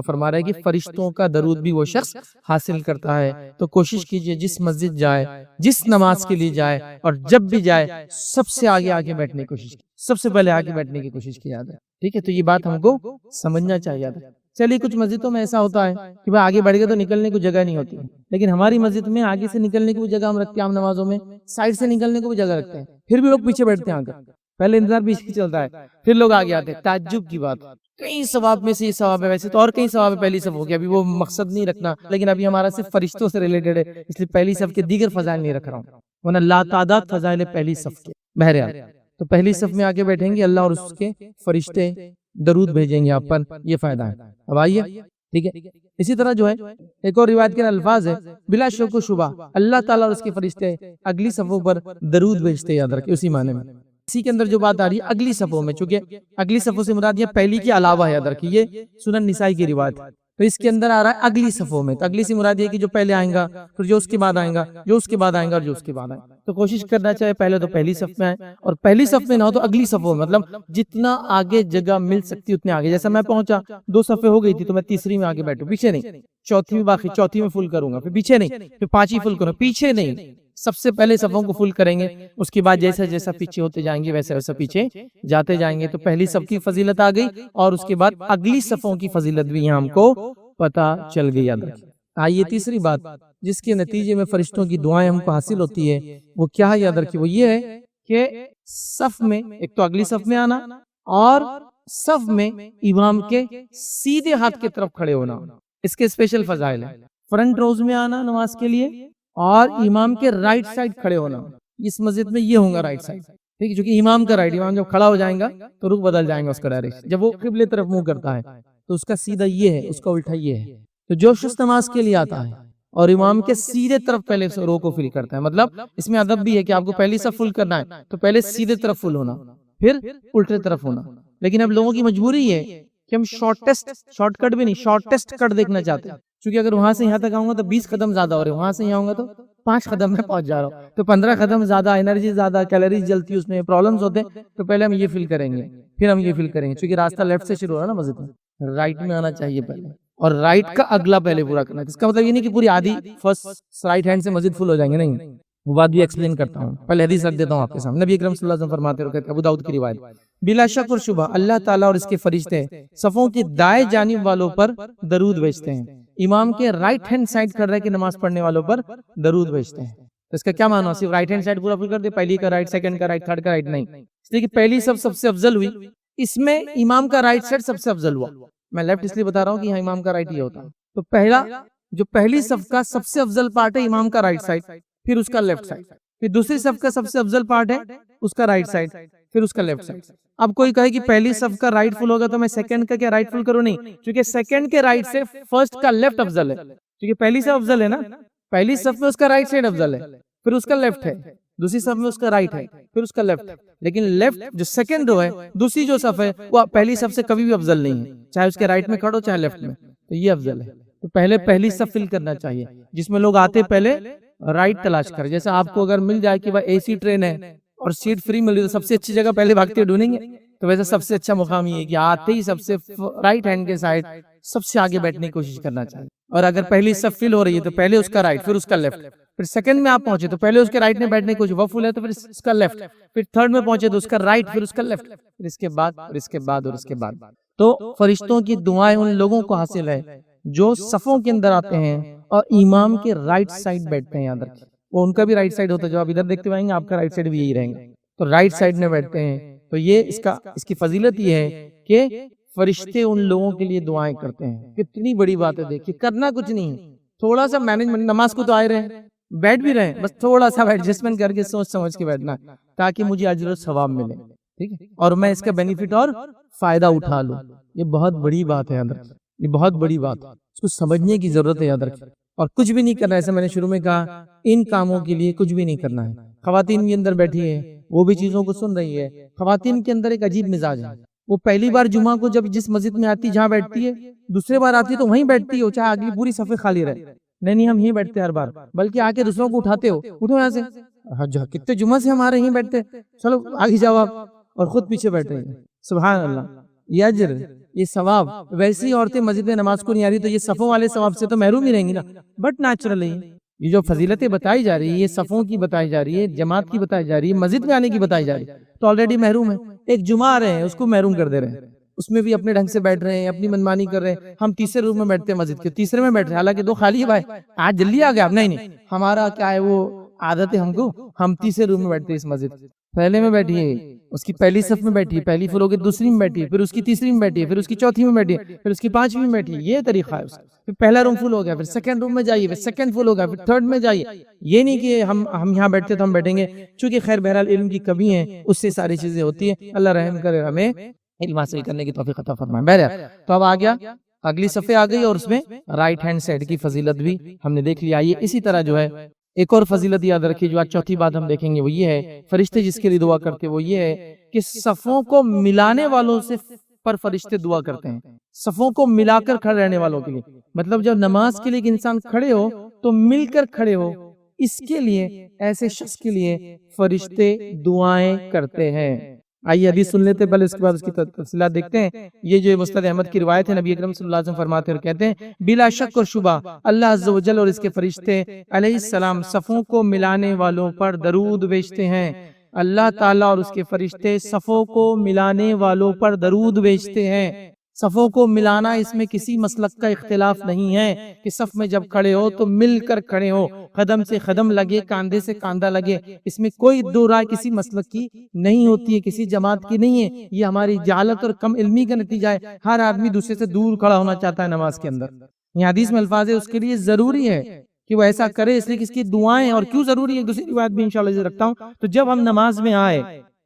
فرما رہے ہیں کہ فرشتوں کا درود بھی وہ شخص حاصل کرتا ہے۔ تو کوشش کیجئے جس مسجد جائے، جس نماز کے لیے جائے اور جب بھی جائے، سب سے آگے بیٹھنے کی کوشش کی، سب سے پہلے آگے بیٹھنے کی کوشش کی جاتا ہے، ٹھیک ہے؟ تو یہ بات ہم کو سمجھنا چاہیے تھا۔ چلیے کچھ مسجدوں میں ایسا ہوتا ہے کہ بھائی آگے بڑھ گئے تو نکلنے کو جگہ نہیں ہوتی، لیکن ہماری مسجد میں آگے سے نکلنے کو بھی جگہ ہم رکھتے ہیں، عام نمازوں میں سائڈ سے نکلنے کو بھی جگہ رکھتے ہیں، پھر بھی لوگ پیچھے بیٹھتے ہیں آ کر، پہلے انتظار بھی اس کی چلتا ہے، پھر لوگ آگے آتے ہیں۔ تعجب کی بات، کئی ثواب میں سے یہ ثواب ہے، ویسے تو اور کئی ثواب ہے پہلی صف ہو گیا، ابھی وہ مقصد نہیں رکھنا، لیکن ابھی ہمارا صرف فرشتوں سے ریلیٹڈ ہے، اس لیے پہلی صف کے دیگر فضائل نہیں رکھ رہا ہوں، ورنہ لاتعداد فضائل ہے پہلی صف کے۔ بہرحال تو پہلی صف میں آگے بیٹھیں گے، اللہ اور اس کے فرشتے درود بھیجیں گے آپ پر، یہ فائدہ ہے۔ اب آئیے، ٹھیک ہے، اسی طرح جو ہے ایک اور روایت کے الفاظ ہے، بلا شک و شبہ اللہ تعالیٰ اور اس کے فرشتے اگلی صفوں پر درود بھیجتے، یاد رکھیں اسی معنی میں۔ اسی کے اندر جو بات آ رہی ہے اگلی صفوں میں، چونکہ اگلی صفوں سے مراد یہ پہلی کے علاوہ ہے، یاد رکھیں یہ سنن نسائی کی روایت، تو اس کے اندر آ رہا ہے اگلی صفوں میں، تو اگلی سے مراد یہ کہ جو پہلے آئیں گا، پھر جو اس کے بعد آئیں گا، جو اس کے بعد آئیں گا، اور جو اس کے بعد آئیں گا۔ تو کوشش کرنا چاہے پہلے تو پہلی صف میں آئے، اور پہلی صف میں نہ ہو تو اگلی صفوں میں، مطلب جتنا آگے جگہ مل سکتی اتنے آگے۔ جیسا میں پہنچا 2 صفیں ہو گئی تھی تو میں تیسری میں آگے بیٹھوں، پیچھے نہیں، چوتھی میں باقی، چوتھی میں فل کروں گا، پھر پیچھے نہیں، پھر 5 فل کروں، پیچھے نہیں، سب سے پہلے صفوں کو فل کریں گے، اس کے بعد جیسا جیسا پیچھے ہوتے جائیں گے ویسا ویسا پیچھے جاتے جائیں گے۔ تو پہلی صف کی فضیلت آ گئی، اور اس کے بعد اگلی صفوں کی فضیلت بھی یہاں ہم کو پتہ چل گئی، یاد رکھیں۔ آئیے تیسری بات جس کے نتیجے میں فرشتوں کی دعائیں ہم کو حاصل ہوتی ہے، وہ کیا ہے؟ یاد رکھیے، وہ یہ ہے کہ صف میں ایک تو اگلی صف میں آنا، اور صف میں امام کے سیدھے ہاتھ کی طرف کھڑے ہونا، اس کے اسپیشل فضائل ہیں۔ فرنٹ روز میں آنا نماز کے لیے، اور امام کے رائٹ سائڈ کھڑے ہونا، اس مسجد میں یہ ہوگا رائٹ سائڈ، ٹھیک ہے، چونکہ امام کا رائٹ، امام جب کھڑا ہو جائیں گا تو رخ بدل جائیں گا اس کا ڈائریکشن، جب وہ قبلے طرف منہ کرتا ہے تو اس کا سیدھا یہ ہے، اس کا الٹا یہ ہے۔ تو جو شخص نماز کے لیے آتا ہے اور امام کے سیدھے طرف پہلے رو کو فل کرتا ہے، مطلب اس میں ادب بھی ہے کہ آپ کو پہلی صف فل کرنا ہے تو پہلے سیدھے طرف فل ہونا، پھر الٹے طرف ہونا۔ لیکن اب لوگوں کی مجبوری ہے کہ ہم شارٹ کٹ بھی نہیں، شارٹیسٹ کٹ دیکھنا چاہتے ہیں، کیونکہ اگر وہاں سے یہاں تک آؤں گا تو 20 قدم زیادہ ہو رہے ہیں، وہاں سے یہاں آؤں گا تو 5 قدم میں پہنچ جا رہا ہوں، تو 15 قدم زیادہ، انرجی زیادہ، کیلوریز جلتی، اس میں پرابلمز ہوتے ہیں، تو پہلے ہم یہ فل کریں گے، پھر ہم یہ فل کریں گے، چونکہ راستہ لیفٹ سے شروع ہو رہا ہے نا مسجد میں، رائٹ میں آنا چاہیے پہلے، اور رائٹ کا اگلا پہلے پورا کرنا ہے۔ اس کا مطلب یہ نہیں کہ پوری آدھی فرسٹ رائٹ ہینڈ سے مسجد فل ہو جائیں گے، نہیں، وہ بات بھی ایکسپلین کرتا ہوں، پہلے حدیث رکھ دیتا ہوں آپ کے سامنے۔ نبی اکرم صلی اللہ علیہ وسلم فرماتے ہیں، ابو داؤد کی روایت، بلا شک اور شبہ اللہ تعالیٰ اور اس کے فرشتے صفوں کی دائیں جانب والوں پر درود بھیجتے ہیں، امام کے رائٹ ہینڈ سائڈ کر رہے کہ نماز پڑھنے والوں پر درود بھیجتے ہیں۔ تو اس کا کیا معنی ہے؟ صرف رائٹ ہینڈ سائڈ پورا فل کر دے، پہلی کا رائٹ، سیکنڈ کا رائٹ، تھرڈ کا رائٹ، نہیں، اس لیے کہ پہلی سب سے افضل ہوئی، اس میں امام کا رائٹ سائڈ سب سے افضل ہوا۔ میں لیفٹ اس لیے بتا رہا ہوں کہ یہاں امام کا رائٹ ہی ہوتا ہے، تو پہلا جو پہلی صف کا سب سے افضل پارٹ ہے امام کا رائٹ سائڈ، پھر اس کا لیفٹ سائڈ، پھر دوسری صف کا سب سے افضل پارٹ ہے اس کا رائٹ سائڈ، پھر اس کا لیفٹ سائڈ۔ اب کوئی کہے کہ پہلی صف کا رائٹ فل ہوگا تو میں سیکنڈ کا کیا رائٹ فل کروں؟ نہیں، کیونکہ سیکنڈ کے رائٹ سے فرسٹ کا لیفٹ افضل ہے، کیونکہ پہلی صف افضل ہے نا، پہلی صف میں اس کا رائٹ سائڈ افضل ہے، پھر اس کا لیفٹ ہے، دوسری صف میں اس کا رائٹ ہے، پھر اس کا لیفٹ. لیکن لیفٹ جو سیکنڈ رو ہے، دوسری جو صف ہے وہ پہلی صف سے کبھی بھی افضل نہیں ہے، چاہے اس کے رائٹ میں کھڑو چاہے لیفٹ میں، تو یہ افضل ہے. تو پہلے پہلی صف فل کرنا چاہیے جس میں لوگ آتے پہلے رائٹ تلاش کریں. جیسے آپ کو اگر مل جائے کہ اے سی ٹرین ہے اور سیٹ فری مل رہی تو سب سے اچھی جگہ پہلے بھاگتے ڈھونڈیں گے. تو ویسے سب سے اچھا مقام یہ ہے کہ آتے ہی سب سے رائٹ ہینڈ کے سائڈ سب سے آگے بیٹھنے کی کوشش کرنا چاہیے. اور اگر پہلی صف فل ہو رہی ہے تو پہلے اس کا رائٹ پھر اس کا لیفٹ. پھر سیکنڈ میں آپ پہنچے تو پہلے اس کے رائٹ میں بیٹھنے کی کوشش، وہ فل ہے تو پھر اس کا لیفٹ. پھر تھرڈ میں پہنچے تو اس کا رائٹ پھر اس کا لیفٹ، پھر اس کے بعد اور اس کے بعد اور اس کے بعد. تو فرشتوں کی دعائیں ان لوگوں کو حاصل ہے جو صفوں کے اندر آتے ہیں اور امام کے رائٹ سائڈ بیٹھتے ہیں. یاد رکھیں وہ ان کا بھی رائٹ سائڈ ہوتا ہے، جو آپ ادھر دیکھتے ہوئیں گے آپ کا رائٹ سائڈ بھی یہی رہیں گا. تو رائٹ سائڈ میں بیٹھتے ہیں. تو یہ اس کی فضیلت یہ ہے کہ فرشتے ان لوگوں کے لیے دعائیں کرتے ہیں. کتنی بڑی بات ہے، دیکھیے کرنا کچھ نہیں، تھوڑا سا مینجمنٹ. نماز کو تو آئے رہے بیٹھ بھی رہے، بس تھوڑا سا ایڈجسٹمنٹ کر کے سوچ سمجھ کے بیٹھنا تاکہ مجھے اجر و ثواب ملے، ٹھیک ہے، اور میں اس کا بینیفٹ اور فائدہ اٹھا لوں. یہ بہت بڑی بات ہے، یاد رکھیں یہ بہت بڑی بات ہے، اس کو سمجھنے کی ضرورت ہے. یاد رکھیں اور کچھ بھی نہیں کرنا ہے. ایسے میں نے شروع میں کہا ان کاموں کے لیے کچھ بھی نہیں کرنا ہے. خواتین بھی اندر بیٹھی ہے، وہ بھی چیزوں کو سن رہی ہے. خواتین کے اندر ایک عجیب مزاج ہے، وہ پہلی بار جمعہ کو جب جس مسجد میں آتی جہاں بیٹھتی ہے، دوسرے بار آتی ہے تو وہیں بیٹھتی ہے، چاہے اگلی پوری صفحے خالی رہے. نہیں ہم یہیں بیٹھتے ہر بار، بلکہ آ کے دوسروں کو اٹھاتے ہو، اٹھو یہاں سے، کتنے جمعہ سے ہمارے یہیں بیٹھتے، چلو آگے جاؤ آپ، اور خود پیچھے بیٹھے ہیں. سبحان اللہ، یہ اجر یہ ثواب. ویسی عورتیں مسجد میں نماز کو نہیں آ رہی تو یہ صفوں والے ثواب سے تو محروم ہی رہیں گی نا. بٹ نیچرلی یہ جو فضیلتیں بتائی جا رہی ہے، یہ صفوں کی بتائی جا رہی ہے، جماعت کی بتائی جا رہی ہے، مسجد میں آنے کی بتائی جا رہی ہے، تو آلریڈی محروم ہے. ایک جمعہ آ رہے ہیں اس کو محروم کر دے رہے ہیں، اس میں بھی اپنے ڈھنگ سے بیٹھ رہے ہیں، اپنی منمانی کر رہے ہیں. ہم تیسرے روم میں بیٹھتے ہیں مسجد کے، تیسرے میں بیٹھ رہے ہیں، حالانکہ دو خالی ہے بھائی، آج جلدی آ گیا. نہیں ہمارا کیا ہے وہ عادت ہے ہم کو، ہم تیسرے روم میں بیٹھتے ہیں اس مسجد. پہلے میں بیٹھیے، اس کی پہلی صف میں بیٹھی، پہلی فلور کی دوسری میں بیٹھی، پھر اس کی تیسری میں بیٹھی، پھر اس کی چوتھی میں بیٹھی، پھر اس کی پانچویں میں بیٹھی. یہ طریقہ ہے اس کا. پھر پہلا روم فل ہو گیا، پھر سیکنڈ روم میں جائیے، پھر سیکنڈ فل ہو گیا، پھر تھرڈ میں جائیے. یہ نہیں کہ ہم یہاں بیٹھتے تو ہم بیٹھیں گے، چونکہ خیر بہرحال علم کی کمی ہے، اس سے ساری چیزیں ہوتی ہیں. اللہ رحم کرے، ہمیں علم حاصل کرنے کی توفیق عطا فرمائے. بہرحال تو اب آ گیا اگلی صفحے آ گئی، اور اس میں رائٹ ہینڈ سائڈ کی فضیلت بھی ہم نے دیکھ لیا. یہ اسی طرح جو ہے ایک اور فضیلت یاد رکھیے، جو آج چوتھی بات ہم دیکھیں گے وہ یہ ہے، فرشتے جس کے لیے دعا کرتے وہ یہ ہے کہ صفوں کو ملانے والوں سے پر فرشتے دعا کرتے ہیں. صفوں کو ملا کر کھڑے رہنے والوں کے لیے، مطلب جب نماز کے لیے ایک انسان کھڑے ہو تو مل کر کھڑے ہو، اس کے لیے ایسے شخص کے لیے فرشتے دعائیں کرتے ہیں. آئیے حدیث سن لیتے پہلے، اس کے بعد اس کی تفصیلات دیکھتے ہیں. یہ جو مستند احمد کی روایت ہے، نبی اکرم صلی اللہ علیہ وسلم فرماتے ہیں اور کہتے ہیں، بلا شک اور شبہ اللہ عز و جل اور اس کے فرشتے علیہ السلام صفوں کو ملانے والوں پر درود بھیجتے ہیں. اللہ تعالیٰ اور اس کے فرشتے صفوں کو ملانے والوں پر درود بھیجتے ہیں. صفوں کو ملانا، اس میں کسی مسلک کا اختلاف نہیں ہے کہ صف میں جب کھڑے ہو تو مل کر کھڑے ہو، قدم سے قدم لگے، کاندھے سے کاندھا لگے. اس میں کوئی دو رائے کسی مسلک کی نہیں ہوتی ہے، کسی جماعت کی نہیں ہے. یہ ہماری جہالت اور کم علمی کا نتیجہ ہے. ہر آدمی دوسرے سے دور کھڑا ہونا چاہتا ہے نماز کے اندر. یہ حدیث میں الفاظ ہے، اس کے لیے ضروری ہے کہ وہ ایسا کرے، اس لیے کہ اس کی دعائیں. اور کیوں ضروری ہے، دوسری روایت بھی انشاءاللہ رکھتا ہوں. تو جب ہم نماز میں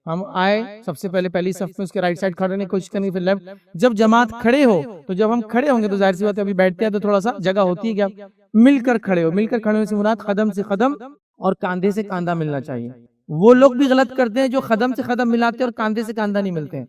ہم آئے سب سے پہلے پہلی صف میں اس کے رائٹ سائڈ کھڑے ہونے کی کوشش کریں گے، پھر لیفٹ. جب جماعت کھڑے ہو تو جب ہم کھڑے ہوں گے تو ظاہر سی بات ہے ابھی بیٹھتے ہیں تو تھوڑا سا جگہ ہوتی ہے کہ آپ مل کر کھڑے ہو. مل کر کھڑے ہونے سے مراد قدم سے قدم اور کاندھے سے کاندھا ملنا چاہیے. وہ لوگ بھی غلط کرتے ہیں جو قدم سے قدم ملاتے اور کاندھے سے کاندھا نہیں ملتے ہیں،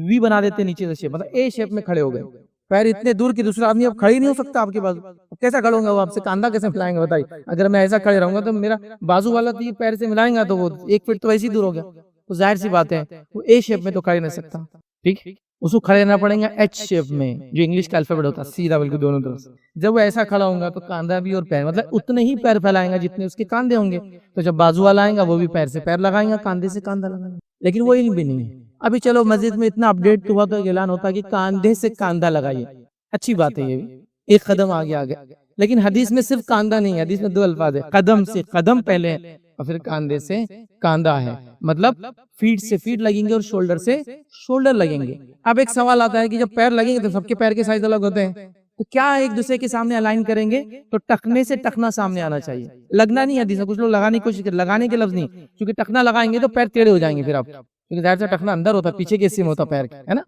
وی بنا دیتے نیچے سے شیپ، مطلب اے شیپ میں کھڑے ہو گئے، پیر اتنے دور کہ دوسرا آدمی اب کھڑے ہی نہیں ہو سکتا آپ کے بازو. کیسا کھڑا ہوں گا وہ آپ سے، کاندھا کیسے ملائیں گے بتائیے. اگر میں ایسا کھڑے رہوں گا تو میرا بازو والا تو یہ پیر سے ملائیں گا تو وہ 1 فٹ تو ایسے ہی دور ہو گیا. تو ظاہر سی بات ہے وہ اے شیپ میں تو کھڑے نہیں سکتا، ٹھیک، اس کو کھڑے رہنا پڑے گا ایچ شیپ میں، جو انگلش کا الفابیٹ ہوتا ہے سیدھا بالکل دونوں طرف. جب وہ ایسا کھڑا ہوگا تو کاندھا بھی اور پیر، مطلب اتنے ہی پیر پھیلائیں گا جتنے اس کے کاندھے ہوں گے. تو جب بازو والا آئے گا وہ بھی پیر سے پیر لگائیں گا، کاندھے سے کاندھا لگائیں گا. لیکن وہ علم بھی نہیں ہے. ابھی چلو مسجد میں اتنا اپڈیٹ ہوا تو اعلان ہوتا ہے کہ کاندھے سے کاندھا لگائیے. اچھی بات ہے، یہ بھی ایک قدم آگے آ گیا. لیکن حدیث میں صرف کاندھا نہیں ہے، حدیث میں 2 الفاظ ہے، قدم سے قدم پہلے اور پھر کاندھے سے کاندھا ہے. مطلب فیٹ سے فیٹ لگیں گے اور شولڈر سے شولڈر لگیں گے. اب ایک سوال آتا ہے کہ جب پیر لگیں گے تو سب کے پیر کے سائز الگ ہوتے ہیں، تو کیا ایک دوسرے کے سامنے الائن کریں گے؟ تو ٹخنے سے ٹخنا سامنے آنا چاہیے، لگنا نہیں. حدیث میں کچھ لوگ لگانے کی کوشش کرتے، لگانے کے لفظ نہیں، کیونکہ ٹخنا لگائیں گے تو پیر ٹیڑھے ہو جائیں گے پھر آپ، کیونکہ ظاہر سے ٹخنا اندر ہوتا ہے، پیچھے کے حصے میں ہوتا پیر ہے نا.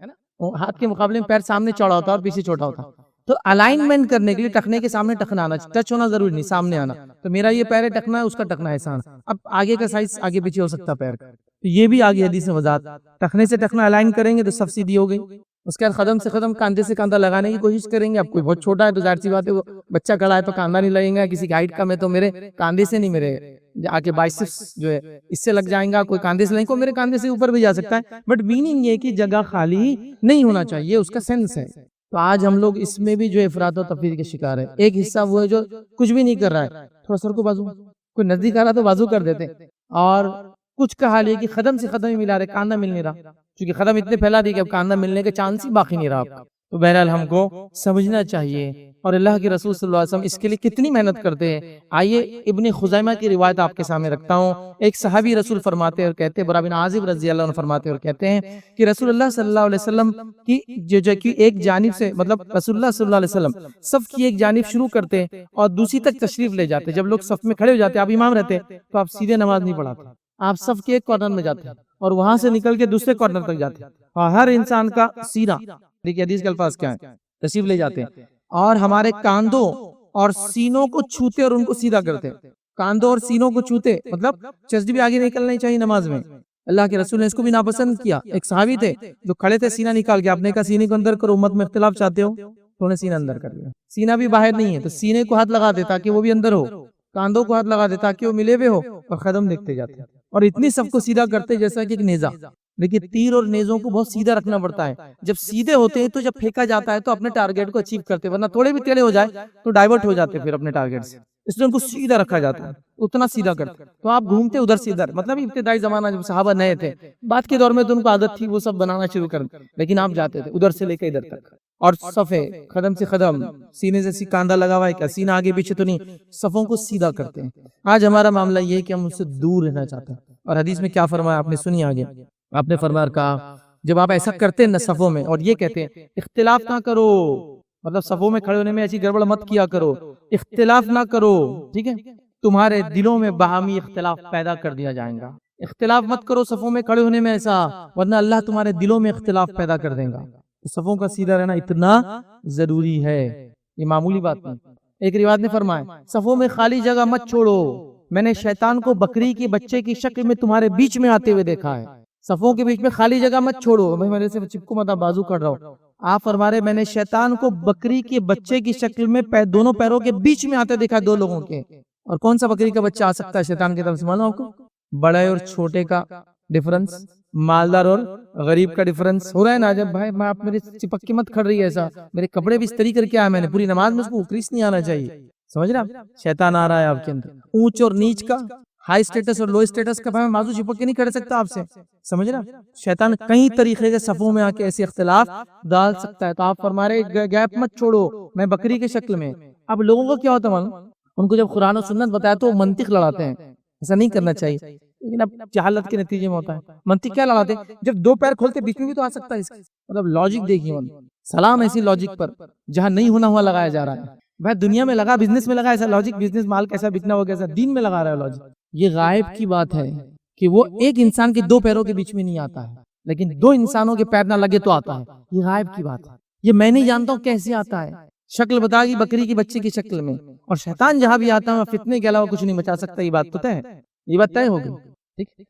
ہاتھ کے مقابلے میں پیر سامنے چوڑا ہوتا ہے اور پیچھے چھوٹا ہوتا ہے. تو الائنمنٹ کرنے کے لیے ٹخنے کے سامنے ٹخنا آنا، ٹچ ہونا ضروری نہیں، سامنے آنا. تو میرا یہ پیر ہے ٹخنا ہے، اس کا ٹخنا ایسا آنا. اب آگے کا سائز آگے پیچھے ہو سکتا پیر کا، تو یہ بھی آگے حدیث میں وضاحت. ٹخنے سے ٹخنا الائن کریں گے تو صف سیدھی ہو گئی. اس کے بعد قدم سے قدم، کاندھے سے کاندھا لگانے کی کوشش کریں گے. اب کوئی بہت چھوٹا ہے تو ظاہر سی بات ہے وہ بچہ کھڑا ہے تو کاندھا نہیں لگے گا. کسی کی ہائٹ کم ہے تو میرے کاندھے سے نہیں، میرے آگے بائسپس جو ہے اس سے لگ جائیں گا. کوئی کاندھے سے لگیں، کوئی میرے کاندھے سے اوپر بھی جا سکتا ہے. بٹ میننگ یہ کہ جگہ خالی نہیں ہونا چاہیے، اس کا سینس ہے. تو آج ہم لوگ اس میں بھی جو افراط و تفریط کے شکار ہیں. ایک حصہ وہ ہے جو کچھ بھی نہیں کر رہا ہے، تھوڑا سر کو بازو، کوئی نزدیک آ رہا تو بازو کر دیتے. اور کچھ کا حال یہ کہ قدم سے قدم ہی ملا رہے، کاندھا مل نہیں رہا، کیونکہ قدم اتنے پھیلا دی کہ اب کاندھا ملنے کا چانس ہی باقی نہیں رہا آپ کا. تو بہرحال ہم کو سمجھنا چاہیے. اور اللہ کے رسول صلی اللہ علیہ وسلم اس کے لیے کتنی محنت کرتے ہیں. آئیے ابن خزیمہ کی روایت آپ کے سامنے رکھتا ہوں. ایک صحابی رسول فرماتے اور کہتے ہیں، برا بن عازب رضی اللہ عنہ فرماتے اور کہتے ہیں کہ رسول اللہ صلی اللہ علیہ وسلم کی جو ایک جانب سے، مطلب رسول اللہ صلی اللہ علیہ وسلم صف کی ایک جانب شروع کرتے اور دوسری تک تشریف لے جاتے. جب لوگ صف میں کھڑے ہو جاتے، آپ امام رہتے، تو آپ سیدھے نماز نہیں پڑھاتے، آپ صف کے ایک کارنر میں جاتے اور وہاں سے نکل کے دوسرے کارنر تک جاتے اور ہر انسان کا سیدھا، دیکھیے حدیث کے الفاظ کیا ہیں، تشریف لے جاتے ہیں اور ہمارے کاندھوں اور سینوں کو چھوتے اور ان کو سیدھا کرتے. کاندھوں اور سینوں کو چھوتے مطلب چسٹ بھی آگے نکلنی چاہیے نماز میں. اللہ کے رسول نے اس کو بھی ناپسند کیا. ایک صحابی تھے جو کھڑے تھے، سینہ نکال کے، آپ نے کہا سینے کو اندر کرو، امت میں اختلاف چاہتے ہو، تو انہیں سینہ اندر کر لیا. سینہ بھی باہر نہیں ہے تو سینے کو ہاتھ لگا دے تاکہ وہ بھی اندر ہو، کاندھوں کو ہاتھ لگا دے تاکہ وہ ملے ہوئے ہو، اور قدم دیکھتے جاتے اور اتنی سب کو سیدھا کرتے جیسا کہ ایک نیزہ. لیکن تیر اور نیزوں کو بہت سیدھا رکھنا پڑتا ہے. جب سیدھے ہوتے ہیں تو جب پھینکا جاتا ہے تو اپنے ٹارگیٹ کو اچیو کرتے، ورنہ تھوڑے بھی ٹیڑھے ہو جائے تو ڈائیورٹ ہو جاتے پھر اپنے ٹارگیٹ سے. اس لیے ان کو سیدھا رکھا جاتا ہے، اتنا سیدھا کرتے. تو آپ گھومتے ادھر سے ادھر، مطلب ابتدائی زمانہ جب صحابہ نئے تھے، بعد کے دور میں تو ان کو عادت تھی وہ سب بنانا شروع کر، لیکن آپ جاتے تھے ادھر سے لے کے ادھر تک. اور صفے قدم سے قدم، سینے سے کاندھا لگا ہوا ہے کیا، سینہ آگے پیچھے تو نہیں، صفوں کو سیدھا کرتے ہیں. آج ہمارا معاملہ یہ ہے کہ ہم اس سے دور رہنا چاہتے ہیں. اور حدیث میں کیا فرمایا آپ نے سنی آگے. آپ نے فرمایا کہا جب آپ ایسا کرتے ہیں نا صفوں میں، اور یہ کہتے ہیں اختلاف نہ کرو، مطلب صفوں میں کھڑے ہونے میں ایسی گڑبڑ مت کیا کرو، اختلاف نہ کرو، ٹھیک ہے، تمہارے دلوں میں باہمی اختلاف پیدا کر دیا جائے گا. اختلاف مت کرو صفوں میں کھڑے ہونے میں ایسا، ورنہ اللہ تمہارے دلوں میں اختلاف پیدا کر دے گا. صفوں کا سیدھا رہنا اتنا ضروری ہے، یہ معمولی بات نہیں. ایک روایت نے فرمایا صفوں میں خالی جگہ مت چھوڑو، میں نے شیطان کو بکری کے بچے کی شکل میں تمہارے بیچ میں آتے ہوئے دیکھا ہے. صفوں کے بیچ میں خالی جگہ مت چھوڑو. بھائی میرے سے چپکو مت، بازو کر رہا ہوں. آپ فرما رہے میں نے شیطان کو بکری کے بچے کی شکل میں دونوں پیروں کے بیچ میں آتے دیکھا، دو لوگوں کے. اور کون سا بکری کا بچہ آ سکتا ہے شیطان کی طرف سے، معلوم آپ کو؟ بڑے اور چھوٹے کا ڈیفرنس، مالدار اور غریب کا ڈیفرنس ہو رہا ہے نا. جب بھائی میں آپ میرے چپک کے مت کھڑ رہی ہے ایسا، میرے کپڑے بھی استری کر کے آیا میں نے، پوری نماز میں اس کو اوکریس نہیں آنا چاہیے. سمجھ رہے آپ، شیطان آ رہا ہے آپ کے اندر. اونچ اور نیچ کا، ہائی اسٹیٹس اور لو اسٹیٹس کا، بھائی میں بازو چپک کے نہیں کھڑ سکتا آپ سے. سمجھ رہے آپ، شیطان کئی طریقے کے صفوں میں آ کے ایسے اختلاف ڈال سکتا ہے. تو آپ فرما رہے گیپ مت چھوڑو، میں بکری کے شکل میں. اب لوگوں کو کیا ہوتا ہے معلوم، ان کو جب قرآن و سنت بتایا تو وہ منطق لڑاتے ہیں. ایسا نہیں کرنا چاہیے، لیکن اب جہالت کے نتیجے میں ہوتا ہے. منطق کیا لڑاتے ہیں، جب دو پیر کھولتے بیچ میں بھی تو آ سکتا ہے اس کا، مطلب لاجک دیکھیے. سلام ایسی لاجک پر جہاں نہیں ہونا ہوا لگایا جا رہا ہے. بھائی دنیا میں لگا، بزنس میں لگا ایسا لاجک، بزنس مال کیسا بکنا ہو کیسا، دین میں لگا رہا ہے لاجک. یہ غائب کی بات ہے کہ وہ ایک انسان کے دو پیروں کے بیچ میں نہیں آتا ہے، لیکن دو انسانوں کے پیر نہ لگے تو آتا ہے. یہ غائب کی بات ہے. یہ میں نہیں جانتا ہوں کیسے آتا ہے. شکل بتا گی بکری کی بچے کی شکل میں. اور شیطان جہاں بھی آتا ہے فتنے کے علاوہ کچھ نہیں بچا سکتا. یہ بات تو طے ہے، یہ بات طے ہو گئی.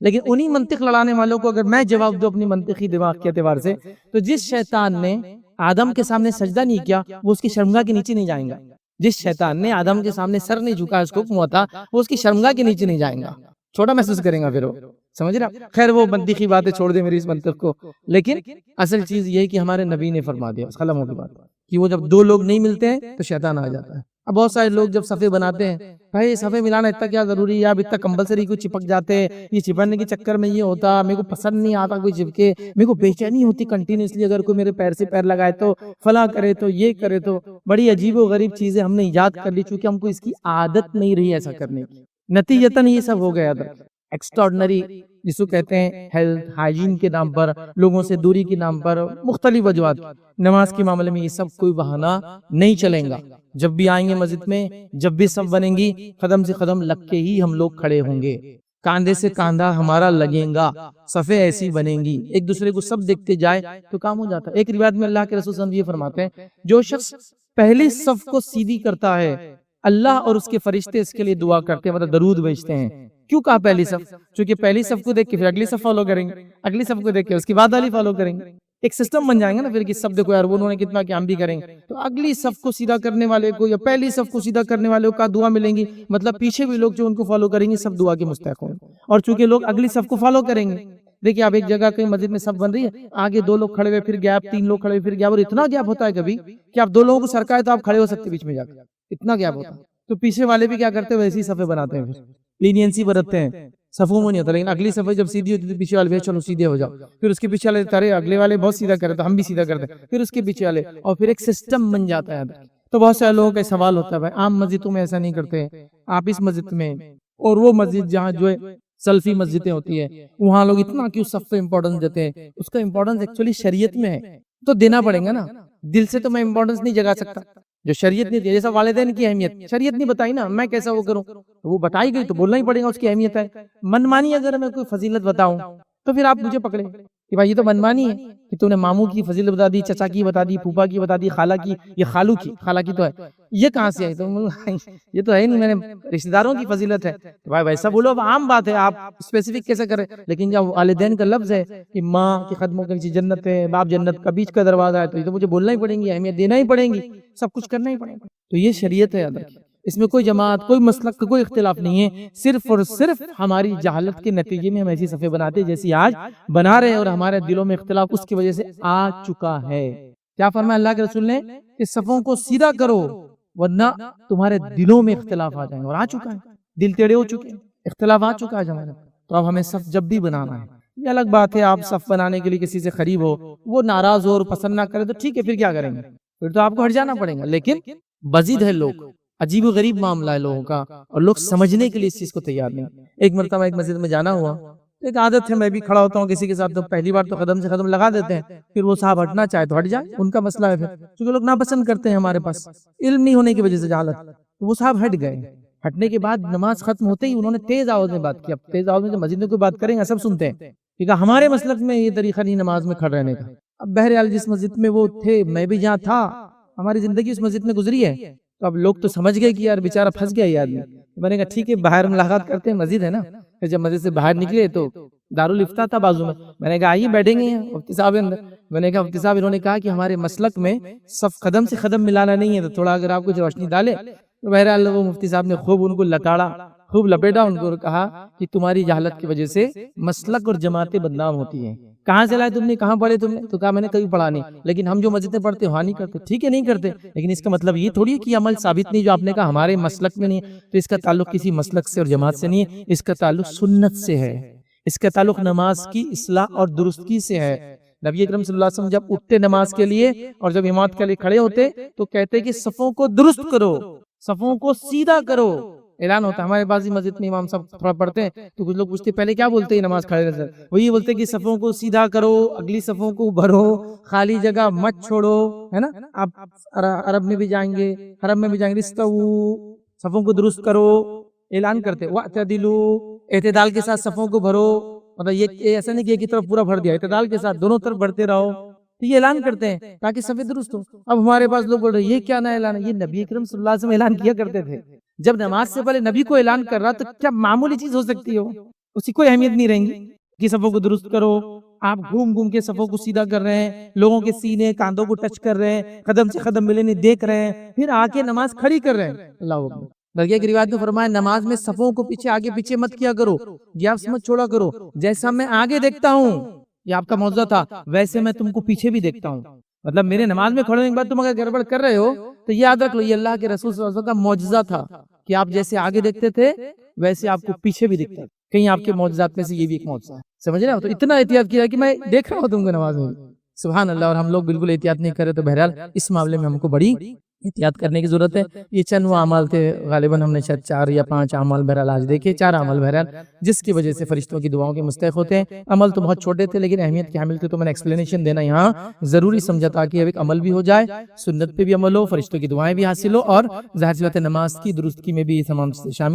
لیکن انہی منطق لڑانے والوں کو اگر میں جواب دوں اپنی منطقی دماغ کے اعتبار سے، تو جس شیطان نے آدم کے سامنے سجدہ نہیں کیا وہ اس کی شرمگاہ کے نیچے نہیں جائیں گا. جس شیطان نے آدم کے سامنے سر نہیں جھکا، اس کو حکم ہوا تھا، وہ اس کی شرمگاہ کے نیچے نہیں جائیں گا. چھوٹا محسوس کریں گا پھر وہ. سمجھ رہا؟ خیر وہ منطقی باتیں چھوڑ دے میری اس منطق کو. لیکن اصل چیز یہ ہے کہ ہمارے نبی نے فرما دیا قلم ہو کی بات کہ وہ جب دو لوگ نہیں ملتے ہیں تو شیطان آ جاتا ہے. اب بہت سارے لوگ جب صفے بناتے ہیں، بھائی صفے ملانا اتنا کیا ضروری ہے، اب اتنا کمپلسری کو چپک جاتے ہیں. یہ چپکنے کے چکر میں یہ ہوتا، میرے کو پسند نہیں آتا کوئی چپکے، میرے کو بے چینی ہوتی کنٹینیوسلی اگر کوئی میرے پیر سے پیر لگائے تو، فلاں کرے تو، یہ کرے تو. بڑی عجیب و غریب چیزیں ہم نے ایجاد کر لی چونکہ ہم کو اس کی عادت نہیں رہی ایسا کرنے کی. نتیجتاً یہ سب ہو گیا تھا ایکسٹراڈنری، جس کو کہتے ہیں ہیلتھ ہائیجین کے نام پر، لوگوں سے دوری کے نام پر، مختلف وجوہات. نماز کے معاملے میں یہ سب کوئی بہانہ نہیں چلیں گا. جب بھی آئیں گے مسجد میں، جب بھی سب بنیں گی، قدم سے قدم لگ کے ہی ہم لوگ کھڑے ہوں گے، کاندھے سے کاندھا ہمارا لگیں گا، صفیں ایسی بنیں گی، ایک دوسرے کو سب دیکھتے جائے تو کام ہو جاتا ہے. ایک روایت میں اللہ کے رسول صلی اللہ علیہ وسلم یہ فرماتے ہیں جو شخص پہلی صف کو سیدھی کرتا ہے، اللہ اور اس کے فرشتے اس کے لیے دعا کرتے ہیں، مطلب درود بھیجتے ہیں۔ کیوں کہا پہلی صف؟ چونکہ پہلی صف کو دیکھ کے پھر اگلی صف فالو کریں گے، اگلی صف کو دیکھ کے اس کے بعد والی فالو کریں گے، ایک سسٹم بن جائیں گے نا پھر، کہ سب دیکھو یار انہوں نے کتنا کیا، ہم بھی کریں گے۔ تو اگلی صف کو سیدھا کرنے والے کو یا پہلی صف کو سیدھا کرنے والے کو دعا ملیں گی، مطلب پیچھے بھی لوگ جو ان کو فالو کریں گے سب دعا کے مستحق ہوں گے۔ اور چونکہ لوگ اگلی صف کو فالو کریں گے، دیکھیے آپ ایک جگہ کہیں مسجد میں صف بن رہی ہے، آگے 2 لوگ کھڑے ہوئے پھر گیپ، 3 لوگ کھڑے ہوئے پھر گیپ، اور اتنا گیپ ہوتا ہے کبھی کہ آپ 2 لوگوں کو سرکائے تو آپ کھڑے ہو سکتے بیچ میں جا کے، اتنا گیپ ہوتا ہے۔ تو پیچھے والے بھی کیا کرتے ہیں، ویسی صفیں بناتے ہیں، پھر لینینسی برتتے ہیں، صفوں میں نہیں ہوتا، لیکن اگلی صفحہ جب سیدھی ہوتی ہے تو پیچھے والے چلو سیدھے ہو جاؤ، پھر اس کے پیچھے والے تارے اگلے والے بہت سیدھا کرے تو ہم بھی سیدھا کرتے ہیں، پھر اس کے پیچھے والے، اور پھر ایک سسٹم بن جاتا ہے۔ تو بہت سارے لوگوں کا سوال ہوتا ہے بھائی عام مسجدوں میں ایسا نہیں کرتے، آپ اس مسجد میں اور وہ مسجد جہاں جو ہے سلفی مسجدیں ہوتی ہے وہاں لوگ اتنا کیوں صف کو امپورٹنس دیتے ہیں؟ اس کا امپورٹنس ایکچولی شریعت میں ہے تو دینا پڑے گا نا، دل سے تو میں امپورٹنس نہیں جگا سکتا، جو شریعت نہیں دی، جیسا والدین کی اہمیت شریعت نہیں بتائی نا، میں کیسا وہ کروں، وہ بتائی گئی تو بولنا ہی پڑے گا، اس کی اہمیت ہے۔ منمانی اگر میں کوئی فضیلت بتاؤں تو پھر آپ مجھے پکڑیں کہ بھائی یہ تو منمانی ہے کہ تم نے ماموں کی فضیلت بتا دی، چچا کی بتا دی، پھوپھا کی بتا دی، خالہ کی، یہ خالو کی، خالہ کی تو ہے، یہ کہاں سے آئی؟ تو یہ تو ہے نہیں، میں نے رشتہ داروں کی فضیلت ہے، بھائی ویسا بولو، اب عام بات ہے، آپ اسپیسیفک کیسے کریں؟ لیکن جب والدین کا لفظ ہے کہ ماں کے قدموں کے نیچے جنت ہے، باپ جنت کا بیچ کا دروازہ ہے، تو یہ تو مجھے بولنا ہی پڑیں گی، اہمیت دینا ہی پڑیں گی، سب کچھ کرنا ہی پڑے گا۔ تو یہ شریعت ہے، یاد رکھیے، اس میں کوئی جماعت، کوئی مسلک کا کوئی اختلاف نہیں ہے، صرف اور صرف ہماری جہالت کے نتیجے میں ہم ایسی صفیں بناتے ہیں جیسی آج بنا رہے ہیں، اور ہمارے دلوں میں اختلاف اس کی وجہ سے آ چکا ہے۔ کیا فرمایا اللہ کے رسول نے کہ صفوں کو سیدھا کرو ورنہ تمہارے دلوں میں اختلاف آ جائیں گے، اور آ چکا ہے، دل ٹیڑے ہو چکے ہیں، اختلاف آ چکا ہے ہمارے۔ تو اب ہمیں صف جب بھی بنانا ہے، یہ الگ بات ہے آپ صف بنانے کے لیے کسی سے قریب ہو، وہ ناراض ہو اور پسند نہ کرے تو ٹھیک ہے، پھر کیا کریں گے، پھر تو آپ کو ہٹ جانا پڑے گا، لیکن بزید ہے لوگ، عجیب و غریب معاملہ ہے لوگوں کا، اور لوگ سمجھنے کے لیے اس چیز کو تیار نہیں۔ ایک مرتبہ ایک مسجد میں جانا ہوا، ایک عادت ہے میں بھی کھڑا ہوتا ہوں کسی کے ساتھ تو پہلی بار تو قدم سے قدم لگا دیتے ہیں، پھر وہ صاحب ہٹنا چاہے تو ہٹ جائے، ان کا مسئلہ ہے، پھر کیونکہ لوگ ناپسند کرتے ہیں، ہمارے پاس علم نہیں ہونے کی وجہ سے جہالت، تو وہ صاحب ہٹ گئے۔ ہٹنے کے بعد نماز ختم ہوتے ہی انہوں نے تیز آواز میں بات کی، اب تیز آواز میں جو مسجد میں کوئی بات کریں گے سب سنتے ہیں، کیونکہ ہمارے مسلک میں یہ طریقہ نہیں نماز میں کھڑے رہنے کا۔ اب بہرحال جس مسجد میں وہ تھے، میں بھی جہاں تھا، ہماری زندگی اس مسجد میں گزری ہے، تو اب لوگ تو سمجھ گئے کہ یار بیچارہ پھنس گیا یہ آدمی، میں نے کہا ٹھیک ہے باہر ملاقات کرتے ہیں، مسجد ہے نا۔ پھر جب مسجد سے باہر نکلے تو دارالفتہ تھا بازو میں نے کہا آئیے بیٹھیں گے مفتی صاحب اندر، میں نے کہا مفتی صاحب انہوں نے کہا کہ ہمارے مسلک میں صف قدم سے قدم ملانا نہیں ہے، تو تھوڑا اگر آپ کچھ روشنی ڈالے۔ تو بہرحال وہ مفتی صاحب نے خوب ان کو لتاڑا، خوب لپیٹا ان کو، کہا کہ تمہاری جہالت کی وجہ سے مسلک اور جماعتیں بدنام ہوتی ہیں، کہاں سے لائے تم نے، کہاں پڑھے تم نے؟ تو کہا میں نے کبھی پڑھا نہیں، لیکن ہم جو مسجد میں پڑھتے وہاں نہیں کرتے۔ ٹھیک ہے نہیں کرتے، لیکن اس کا مطلب یہ تھوڑی ہے کہ عمل ثابت نہیں، جو آپ نے کہا ہمارے مسلک میں نہیں ہے، تو اس کا تعلق کسی مسلک سے اور جماعت سے نہیں ہے، اس کا تعلق سنت سے ہے، اس کا تعلق نماز کی اصلاح اور درستگی سے ہے۔ نبی اکرم صلی اللہ علیہ وسلم جب اٹھتے نماز کے لیے اور جب امامت کے لیے کھڑے ہوتے تو کہتے کہ صفوں کو درست کرو، صفوں کو سیدھا کرو، اعلان ہوتا ہے۔ ہمارے بعضی مسجد میں امام صاحب تھوڑا پڑھتے ہیں تو کچھ لوگ پوچھتے پہلے کیا بولتے ہیں نماز کھڑے رہتے، وہ یہ بولتے کہ صفوں کو سیدھا کرو، اگلی صفوں کو بھرو، خالی جگہ مت چھوڑو، ہے نا۔ آپ عرب میں بھی جائیں گے، حرم میں بھی جائیں گے، صفوں کو درست کرو، اعلان کرتے وَاعْتَدِلُوا، اعتدال کے ساتھ صفوں کو بھرو، مطلب یہ ایسا نہیں کہ ایک کی طرف پورا بھر دیا، اعتدال کے ساتھ دونوں طرف بڑھتے رہو، تو یہ اعلان کرتے ہیں تاکہ صفیں درست ہو۔ اب ہمارے پاس لوگ بول رہے ہیں یہ کیا نیا اعلان ہے، یہ نبی اکرم صلی اللہ علیہ وسلم اعلان کیا کرتے تھے، جب نماز سے پہلے نبی کو اعلان کر رہا تو کیا معمولی چیز ہو سکتی ہو، اس کی کوئی اہمیت نہیں رہیں گی کہ صفوں کو درست کرو۔ آپ گھوم گھوم کے صفوں کو سیدھا کر رہے ہیں، لوگوں کے سینے کاندھوں کو ٹچ کر رہے ہیں، قدم سے قدم ملنے دیکھ رہے ہیں، پھر آ کے نماز کھڑی کر رہے ہیں۔ اللہ اکبر۔ بلکہ ایک روایت میں فرمایا نماز میں صفوں کو پیچھے آگے پیچھے مت کیا کرو، گیپس مت چھوڑا کرو، جیسا میں آگے دیکھتا ہوں، یہ آپ کا معجزہ تھا، ویسے میں تم کو پیچھے بھی دیکھتا ہوں۔ مطلب میرے نماز میں کھڑے ہونے کے بعد تم اگر گڑبڑ کر رہے ہو تو یاد رکھ لو یہ اللہ کے رسول صلی اللہ علیہ وسلم کا معجزہ تھا کہ آپ جیسے آگے دیکھتے تھے ویسے آپ کو پیچھے بھی دکھتا ہے۔ کہیں آپ کے معجزات میں سے یہ بھی ایک معجزہ ہے، سمجھ رہے ہو؟ تو اتنا احتیاط کیا کہ میں دیکھ رہا ہوں تم کو نماز میں، سبحان اللہ۔ اور ہم لوگ بالکل احتیاط نہیں کرے، تو بہرحال اس معاملے میں ہم کو بڑی احتیاط کرنے کی ضرورت ہے۔ یہ چند وہ اعمال تھے، غالباً ہم نے شاید 4 یا 5 اعمال بہرحال آج دیکھے، 4 اعمال بہرحال جس کی وجہ سے فرشتوں کی دعاؤں کے مستحق ہوتے ہیں۔ عمل تو بہت چھوٹے تھے لیکن اہمیت کے حامل تھے، تو میں نے ایکسپلینیشن دینا یہاں ضروری سمجھا تاکہ اب ایک عمل بھی ہو جائے، سنت پہ بھی عمل ہو، فرشتوں کی دعائیں بھی حاصل ہو، اور ظاہر سی بات ہے نماز کی درستگی میں بھی یہ تمام شامل ہے۔